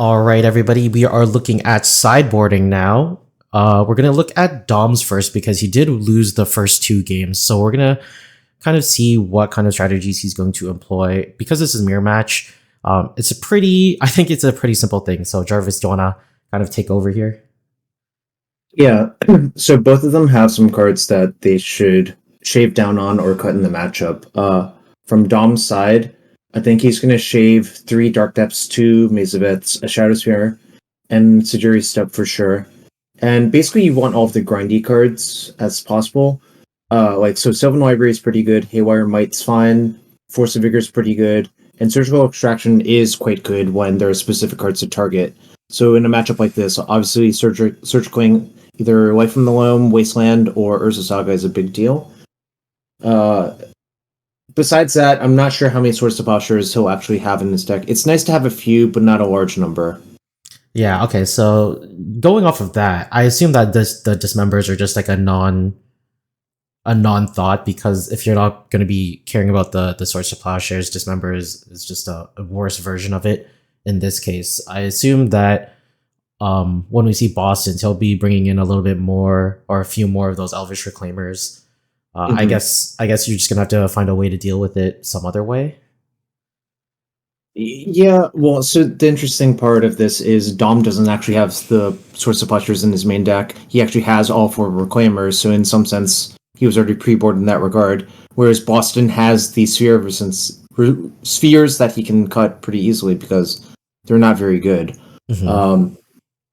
All right, everybody, we are looking at sideboarding now. We're going to look at Dom's first because he did lose the first two games. So we're going to kind of see what kind of strategies he's going to employ. Because this is mirror match, I think it's a pretty simple thing. So Jarvis, do you want to kind of take over here? Yeah, so both of them have some cards that they should shave down on or cut in the matchup. From Dom's side, I think he's going to shave 3 Dark Depths, 2 Mazavets, a Shadow Sphere, and Sejuri's Step for sure. And basically, you want all of the grindy cards as possible. So Sylvan Library is pretty good, Haywire Might's fine, Force of Vigor is pretty good, and Surgical Extraction is quite good when there are specific cards to target. So in a matchup like this, obviously Surgicling either Life from the Loam, Wasteland, or Urza Saga is a big deal. Besides that, I'm not sure how many Swords to Plowshares he'll actually have in this deck. It's nice to have a few, but not a large number. Yeah, okay, so going off of that, I assume that the dismembers are just like a non-thought, because if you're not going to be caring about the Swords to Plowshares, dismember is just a worse version of it in this case. I assume that when we see Boston, he'll be bringing in a little bit more or a few more of those Elvish Reclaimers. I guess you're just gonna have to find a way to deal with it some other way. Yeah, well, so the interesting part of this is Dom doesn't actually have the Swords to Plowshares in his main deck. He actually has all 4 Reclaimers, so in some sense, he was already pre-board in that regard. Whereas Boston has the spheres that he can cut pretty easily because they're not very good.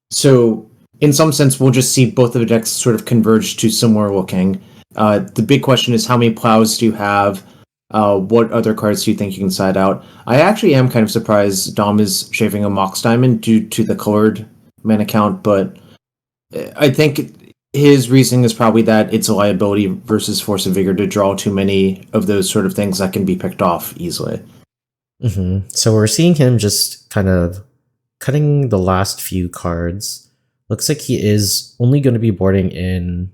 So in some sense, we'll just see both of the decks sort of converge to similar looking. The big question is, how many plows do you have? What other cards do you think you can side out? I actually am kind of surprised Dom is shaving a Mox Diamond due to the colored mana count, but I think his reasoning is probably that it's a liability versus Force of Vigor to draw too many of those sort of things that can be picked off easily. So we're seeing him just kind of cutting the last few cards. Looks like he is only going to be boarding in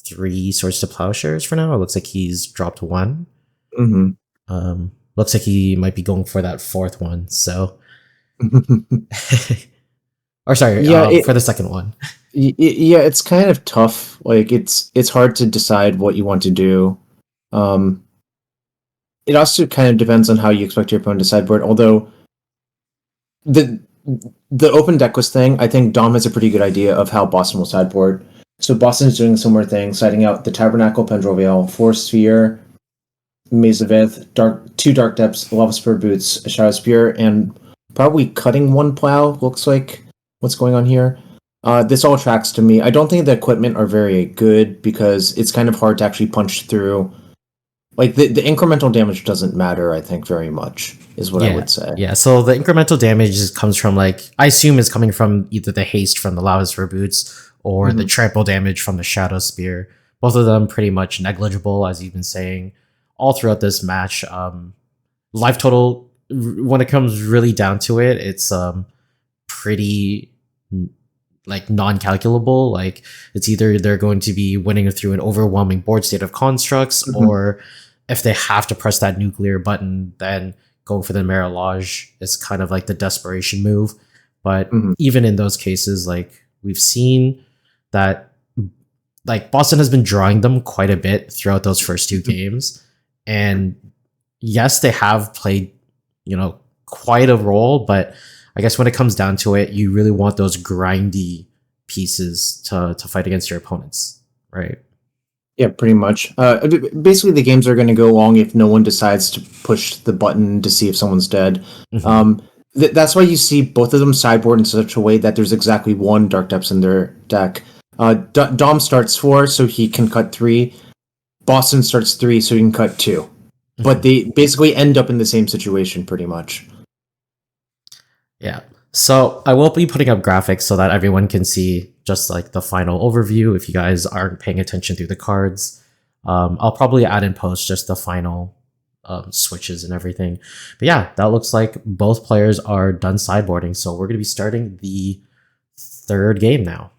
3 Swords to Plowshares for now. It looks like he's dropped 1. Looks like he might be going for that 4th one. So, or sorry, for the second one. Yeah, it's kind of tough. Like it's hard to decide what you want to do. It also kind of depends on how you expect your opponent to sideboard. Although the open Decklist thing, I think Dom has a pretty good idea of how Boston will sideboard. So Boston's doing a similar thing, siding out the Tabernacle, Pendrell Vale, Force Sphere, Maze of Ith, 2 Dark Depths, Lava Spur Boots, a Shadow Spear, and probably cutting 1 plow, looks like what's going on here. This all tracks to me. I don't think the equipment are very good because it's kind of hard to actually punch through. Like, the incremental damage doesn't matter, I think, very much, is what I would say. Yeah, so the incremental damage comes from, like, I assume is coming from either the haste from the Lava Spur Boots or the trample damage from the Shadow Spear. Both of them pretty much negligible, as you've been saying, all throughout this match. Life total, when it comes really down to it, it's pretty like non-calculable. Like, it's either they're going to be winning through an overwhelming board state of constructs, or if they have to press that nuclear button, then going for the Marilage is kind of like the desperation move. But even in those cases, like, we've seen that, like, Boston has been drawing them quite a bit throughout those first 2 games. And yes, they have played, quite a role, but I guess when it comes down to it, you really want those grindy pieces to fight against your opponents, right? Yeah, pretty much. Basically, the games are going to go long if no one decides to push the button to see if someone's dead. That's why you see both of them sideboard in such a way that there's exactly 1 Dark Depths in their deck. Dom starts 4, so he can cut 3. Boston starts 3, so he can cut 2. But they basically end up in the same situation, pretty much. Yeah. So I will be putting up graphics so that everyone can see just like the final overview if you guys aren't paying attention through the cards. I'll probably add in post just the final switches and everything. But yeah, that looks like both players are done sideboarding. So we're going to be starting the 3rd game now.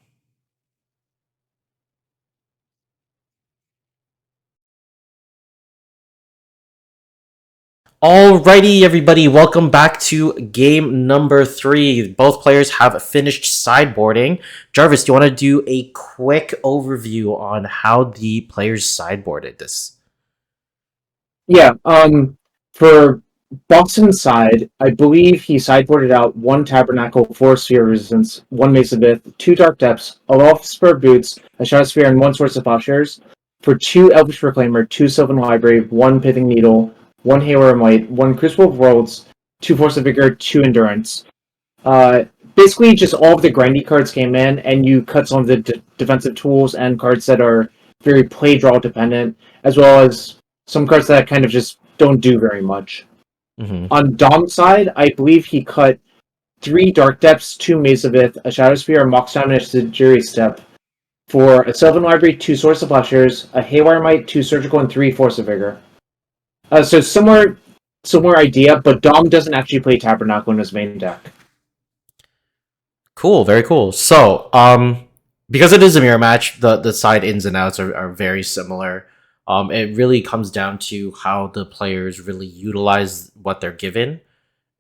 Alrighty, everybody, welcome back to game number 3. Both players have finished sideboarding. Jarvis, do you want to do a quick overview on how the players sideboarded this? Yeah, for Boston's side, I believe he sideboarded out 1 Tabernacle, 4 Sphere Resistance, 1 Mesa Myth, 2 Dark Depths, a Spur Boots, a Shadow Sphere, and 1 Source of Plowshares for 2 Elvish Reclaimer, 2 Sylvan Library, 1 Pithing Needle, 1 Haywire Might, 1 Crucible of Worlds, 2 Force of Vigor, 2 Endurance. Basically, just all of the grindy cards came in, and you cut some of the defensive tools and cards that are very play draw dependent, as well as some cards that kind of just don't do very much. Mm-hmm. On Dom's side, I believe he cut 3 Dark Depths, 2 Mesa-Myth, a Shadow Sphere, a Moxdown, and a Jury Step for a Sylvan Library, 2 Source of Plowshares, a Haywire Might, 2 Surgical, and 3 Force of Vigor. So similar idea, but Dom doesn't actually play Tabernacle in his main deck. Cool, very cool. So, because it is a mirror match, the side ins and outs are very similar. It really comes down to how the players really utilize what they're given,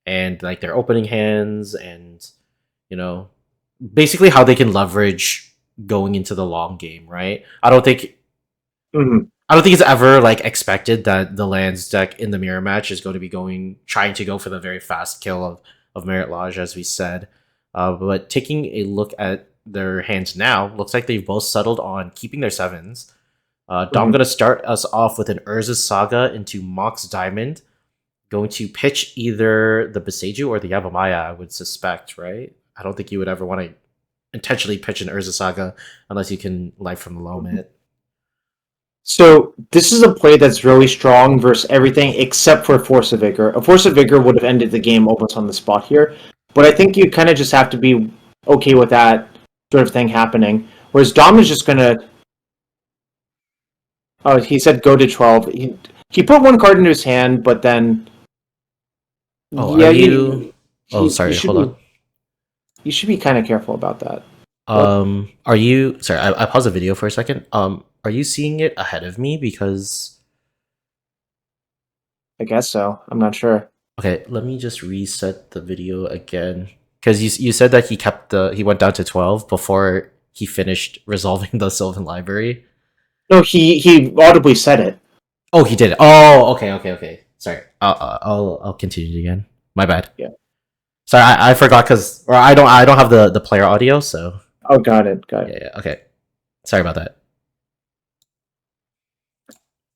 and like their opening hands, and basically how they can leverage going into the long game. Right? I don't think it's ever like expected that the lands deck in the mirror match is going to be trying to go for the very fast kill of Merit Lodge, as we said. But taking a look at their hands now, looks like they've both settled on keeping their 7s. Dom going to start us off with an Urza's Saga into Mox Diamond. Going to pitch either the Beseju or the Yavimaya, I would suspect, right? I don't think you would ever want to intentionally pitch an Urza Saga unless you can Life from the Loam. So this is a play that's really strong versus everything except for Force of Vigor. A Force of Vigor would have ended the game almost on the spot here, but I think you kind of just have to be okay with that sort of thing happening. Whereas Dom is just gonna. Oh, he said go to 12. He put 1 card into his hand, but then. Oh, yeah, sorry, hold on. You should be kind of careful about that. Are you? Sorry, I paused the video for a second. Are you seeing it ahead of me? Because I guess so. I'm not sure. Okay, let me just reset the video again. Because you said that he went down to 12 before he finished resolving the Sylvan Library. No, he audibly said it. Oh, he did. Oh, okay. Sorry, I'll continue again. My bad. Yeah. Sorry, I forgot I don't have the player audio, so. Oh, got it. Yeah. Okay. Sorry about that.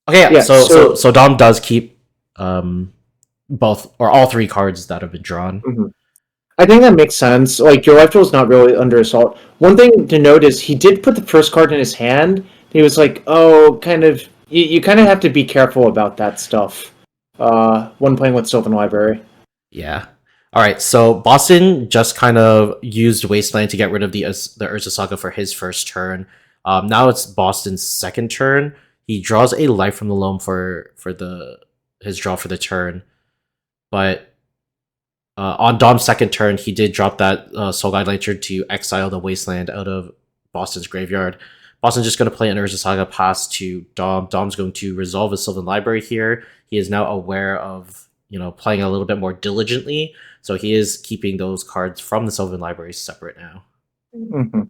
Okay, yeah. So Dom does keep both or all 3 cards that have been drawn. Mm-hmm. I think that makes sense. Like, your life tool is not really under assault. One thing to note is he did put the first card in his hand. He was like, oh, kind of. You kind of have to be careful about that stuff when playing with Sylvan Library. Yeah. All right. So Boston just kind of used Wasteland to get rid of the Urza Saga for his first turn. Now it's Boston's second turn. He draws a Life from the Loam for his draw for the turn, but on Dom's second turn, he did drop that Soul Guide Lantern to exile the Wasteland out of Boston's graveyard. Boston's just going to play an Urza Saga pass to Dom. Dom's going to resolve his Sylvan Library here. He is now aware of playing a little bit more diligently, so he is keeping those cards from the Sylvan Library separate now. Mm-hmm.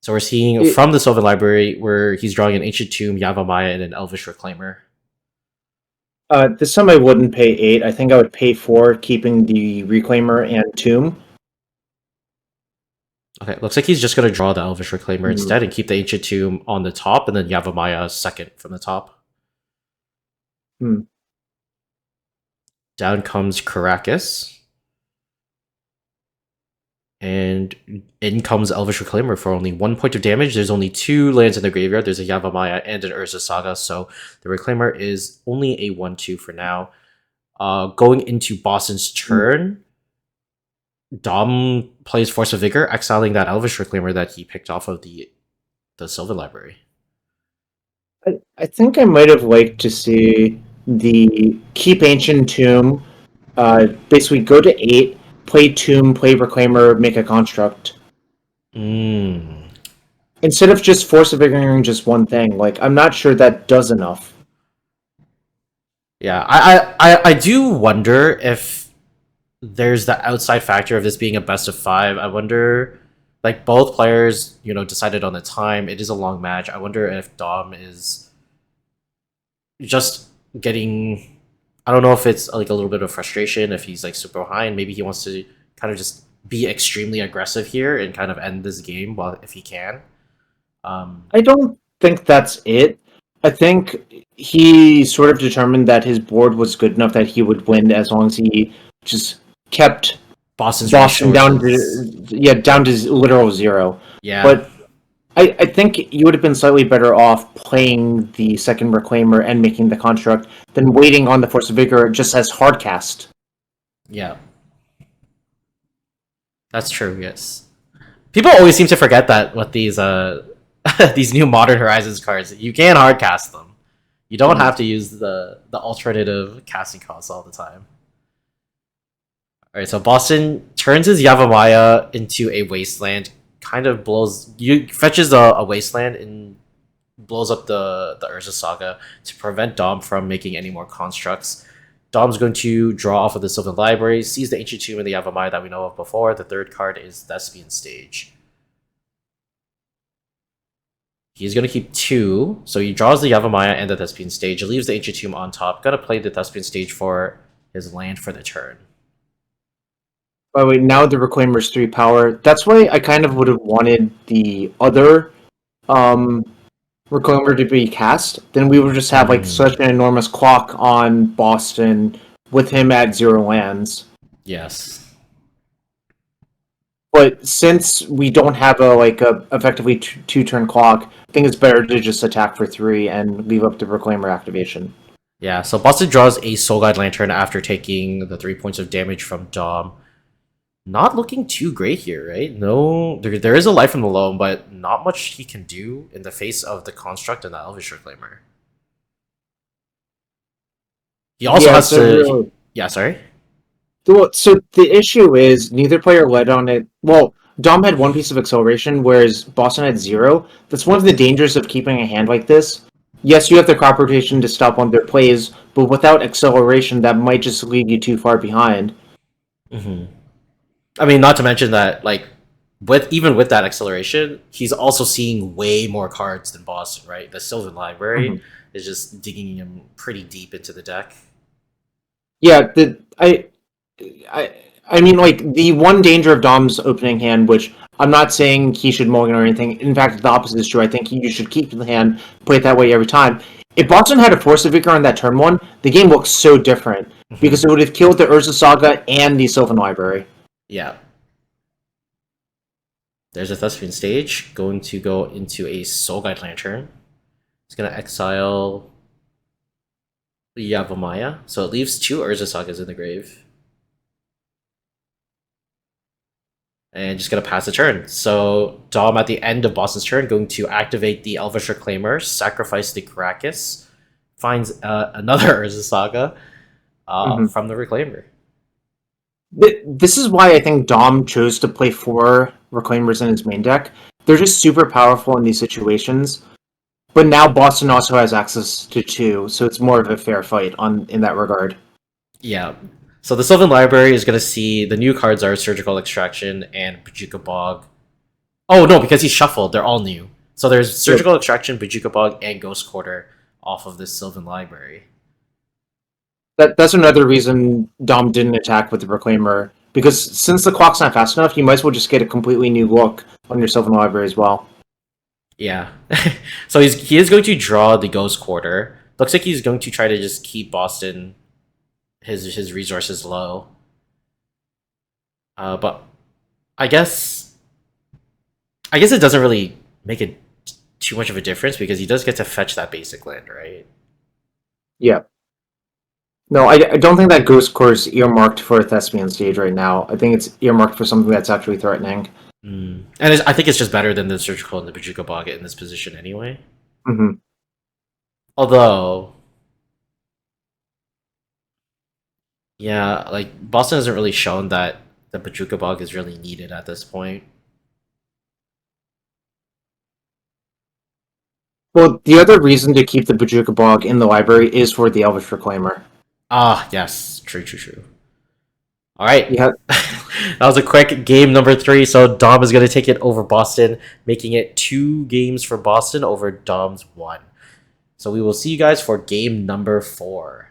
So we're seeing from the Sylvan Library where he's drawing an Ancient Tomb, Yavimaya, and an Elvish Reclaimer. This time I wouldn't pay 8. I think I would pay 4, keeping the Reclaimer and Tomb. Okay, looks like he's just going to draw the Elvish Reclaimer instead and keep the Ancient Tomb on the top, and then Yavimaya second from the top. Down comes Caracas. And in comes Elvish Reclaimer for only 1 point of damage. There's only 2 lands in the graveyard. There's a Yavimaya and an Urza Saga, so the Reclaimer is only a 1/2 for now. Going into Boston's turn, Dom plays Force of Vigor, exiling that Elvish Reclaimer that he picked off of the Sylvan Library. I think I might have liked to see the keep Ancient Tomb, basically go to 8, play Tomb, play Reclaimer, make a construct. Instead of just Force of Vigoring just one thing. Like, I'm not sure that does enough. Yeah, I do wonder if there's the outside factor of this being a best of five. I wonder, like both players, decided on the time. It is a long match. I wonder if Dom is just getting. I don't know if it's like a little bit of frustration, if he's like super behind. Maybe he wants to kind of just be extremely aggressive here and kind of end this game while if he can. I don't think that's it. I think he sort of determined that his board was good enough that he would win as long as he just kept Boston's Boston down resources. to down to literal zero. Yeah, But I think you would have been slightly better off playing the second Reclaimer and making the construct than waiting on the Force of Vigor just as hardcast. yeah, that's true. Yes, people always seem to forget that with these these new Modern Horizons cards, you can hardcast them. You don't have to use the alternative casting costs all the time. All right, so Boston turns his Yavimaya into a wasteland, kind of blows you fetches a wasteland and blows up the Urza Saga to prevent Dom from making any more constructs. Dom's going to draw off of the Sylvan Library, sees the Ancient Tomb and the Yavimaya that we know of before. The third card is Thespian Stage. He's going to keep two, so he draws the Yavimaya and the Thespian Stage, leaves the Ancient Tomb on top. Gonna play the Thespian Stage for his land for the turn. By the way, now the Reclaimer's 3 power. That's why I kind of would have wanted the other um, Reclaimer to be cast. Then we would just have like such an enormous clock on Boston with him at 0 lands. Yes. But since we don't have a effectively 2-turn clock, I think it's better to just attack for 3 and leave up the Reclaimer activation. Yeah, so Boston draws a Soul Guide Lantern after taking the 3 points of damage from Dom. Not looking too great here, right? No, there is a life from the loam, but not much he can do in the face of the construct and the Elvish Reclaimer. He also has to. Really, Yeah, sorry. so the issue is neither player led on it. Well, Dom had 1 piece of acceleration, whereas Boston had 0. That's one of the dangers of keeping a hand like this. Yes, you have the crop rotation to stop on their plays, but without acceleration, that might just leave you too far behind. I mean, not to mention that, like, with that acceleration, he's also seeing way more cards than Boston, right? The Sylvan Library is just digging him pretty deep into the deck. Yeah, I, I mean, like the one danger of Dom's opening hand, which I'm not saying he should mulligan or anything. In fact, the opposite is true. I think you should keep the hand, play it that way every time. If Boston had a Force of Vigor on that turn 1, the game looks so different because it would have killed the Urza Saga and the Sylvan Library. Yeah. There's a Thespian Stage, going to go into a Soul Guide Lantern. It's going to exile Yavimaya, so it leaves 2 Urza Sagas in the grave. And just going to pass the turn. So Dom at the end of Boston's turn going to activate the Elvish Reclaimer, sacrifice the Karakas, finds another Urza Saga from the Reclaimer. This is why I think Dom chose to play 4 Reclaimers in his main deck. They're just super powerful in these situations. But now Boston also has access to 2, so it's more of a fair fight in that regard. Yeah. So the Sylvan Library is going to see the new cards are Surgical Extraction and Bajuka Bog. Oh, no, because he's shuffled. They're all new. So there's Surgical Extraction, Bajuka Bog, and Ghost Quarter off of this Sylvan Library. That's another reason Dom didn't attack with the Reclaimer, because since the clock's not fast enough, you might as well just get a completely new look on your Sylvan Library as well. Yeah. So he is going to draw the Ghost Quarter. Looks like he's going to try to just keep Boston his resources low. But I guess it doesn't really make it too much of a difference because he does get to fetch that basic land, right? Yeah. No, I don't think that Ghost Core is earmarked for a Thespian Stage right now. I think it's earmarked for something that's actually threatening. And I think it's just better than the Surgical and the Bajuka Bog in this position anyway. Mm-hmm. Although, yeah, like Boston hasn't really shown that the Bajuka Bog is really needed at this point. Well, the other reason to keep the Bojuka Bog in the library is for the Elvish Reclaimer. Ah, yes. True. All right. Yeah. That was a quick game number 3. So Dom is going to take it over Boston, making it 2 games for Boston over Dom's 1. So we will see you guys for game number 4.